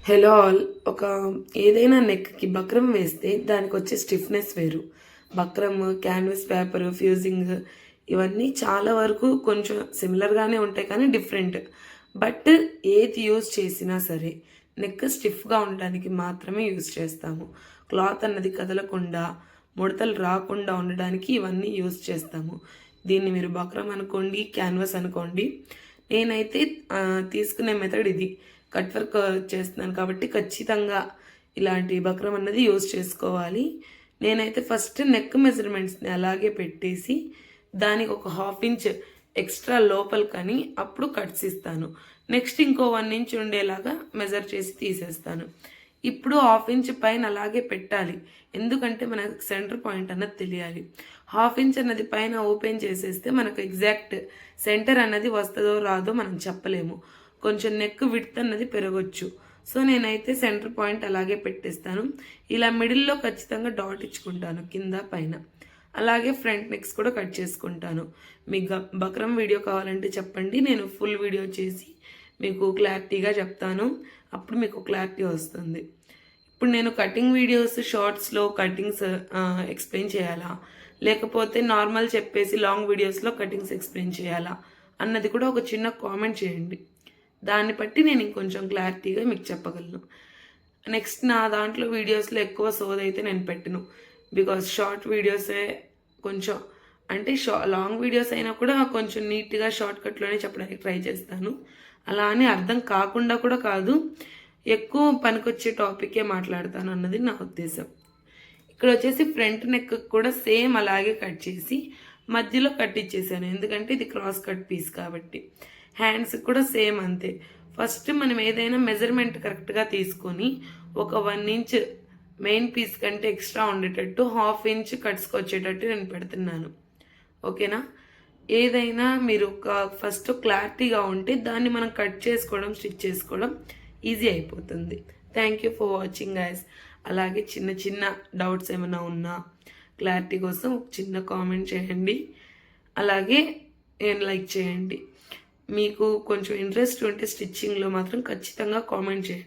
Hello all. ఒక ఏదైనా నెక్కి బక్రం వేస్తే దానికి వచ్చే స్టిఫ్నెస్ వేరు. బక్రమ్, క్యాన్వస్ పేపర్, ఫ్యూజింగ్ ఇవన్నీ చాలా వరకు కొంచెం సిమిలర్గానే ఉంటాయి కానీ డిఫరెంట్. బట్ ఏది యూజ్ చేసినా సరే నెక్ స్టిఫ్గా ఉండడానికి మాత్రమే యూజ్ చేస్తాము. క్లాత్ అన్నది కదలకుండా ముడతలు రాకుండా ఉండడానికి ఇవన్నీ యూజ్ చేస్తాము. దీన్ని మీరు బక్రమ్ అనుకోండి, క్యాన్వస్ అనుకోండి. నేనైతే తీసుకునే మెథడ్ ఇది. కట్ వర్క్ చేస్తున్నాను కాబట్టి ఖచ్చితంగా ఇలాంటి బక్రం అన్నది యూజ్ చేసుకోవాలి. నేనైతే ఫస్ట్ నెక్ మెజర్మెంట్స్ని అలాగే పెట్టేసి దానికి ఒక 1/2 ఇంచ్ ఎక్స్ట్రా లోపల కానీ అప్పుడు కట్స్ ఇస్తాను. నెక్స్ట్ ఇంకో 1 ఇంచ్ ఉండేలాగా మెజర్ చేసి తీసేస్తాను. ఇప్పుడు 1/2 ఇంచ్ పైన అలాగే పెట్టాలి, ఎందుకంటే మనకు సెంటర్ పాయింట్ అన్నది తెలియాలి. 1/2 ఇంచ్ అన్నది పైన ఓపెన్ చేసేస్తే మనకు ఎగ్జాక్ట్ సెంటర్ అన్నది వస్తుందో రాదో మనం చెప్పలేము. కొంచెం నెక్ విడ్త్ అన్నది పెరగొచ్చు. సో నేనైతే సెంటర్ పాయింట్ అలాగే పెట్టేస్తాను. ఇలా మిడిల్లో ఖచ్చితంగా డాట్ ఇచ్చుకుంటాను కింద పైన. అలాగే ఫ్రంట్ నెక్స్ కూడా కట్ చేసుకుంటాను. మీకు బక్రం వీడియో కావాలంటే చెప్పండి, నేను ఫుల్ వీడియో చేసి మీకు క్లారిటీగా చెప్తాను. అప్పుడు మీకు క్లారిటీ వస్తుంది. ఇప్పుడు నేను కటింగ్ వీడియోస్ షార్ట్స్లో కటింగ్స్ ఎక్స్ప్లెయిన్ చేయాలా, లేకపోతే నార్మల్ చెప్పేసి లాంగ్ వీడియోస్లో కటింగ్స్ ఎక్స్ప్లెయిన్ చేయాలా అన్నది కూడా ఒక చిన్న కామెంట్ చేయండి. దాన్ని బట్టి నేను ఇంకొంచెం క్లారిటీగా మీకు చెప్పగలను. నెక్స్ట్ నా దాంట్లో వీడియోస్లో ఎక్కువ సోదైతే నేను పెట్టను. బికాస్ షార్ట్ వీడియోసే కొంచెం అంటే లాంగ్ వీడియోస్ అయినా కూడా కొంచెం నీట్గా షార్ట్ కట్లోనే చెప్పడానికి ట్రై చేస్తాను. అలా అని అర్థం కాకుండా కూడా కాదు, ఎక్కువ పనికొచ్చే టాపికే మాట్లాడతాను అన్నది నా ఉద్దేశం. ఇక్కడ వచ్చేసి ఫ్రంట్ నెక్ కూడా సేమ్ అలాగే కట్ చేసి మధ్యలో కట్ ఇచ్చేసాను, ఎందుకంటే ఇది క్రాస్ కట్ పీస్ కాబట్టి. హ్యాండ్స్ కూడా సేమ్ అంతే. ఫస్ట్ మనం ఏదైనా మెజర్మెంట్ కరెక్ట్గా తీసుకొని ఒక 1 ఇంచ్ మెయిన్ పీస్ కంటే ఎక్స్ట్రా ఉండేటట్టు 1/2 ఇంచ్ కట్స్కి వచ్చేటట్టు నేను పెడుతున్నాను. ఓకేనా? ఏదైనా మీరు ఫస్ట్ క్లారిటీగా ఉంటే దాన్ని మనం కట్ చేసుకోవడం, స్టిచ్ చేసుకోవడం ఈజీ అయిపోతుంది. Thank you for watching guys. అలాగే చిన్న చిన్న డౌట్స్ ఏమైనా ఉన్నా క్లారిటీ కోసం చిన్న కామెంట్ చేయండి. అలాగే లైక్ చేయండి. మీకు కొంచెం ఇంట్రెస్ట్ ఉంటే స్టిచ్చింగ్లో మాత్రం ఖచ్చితంగా కామెంట్ చేయండి.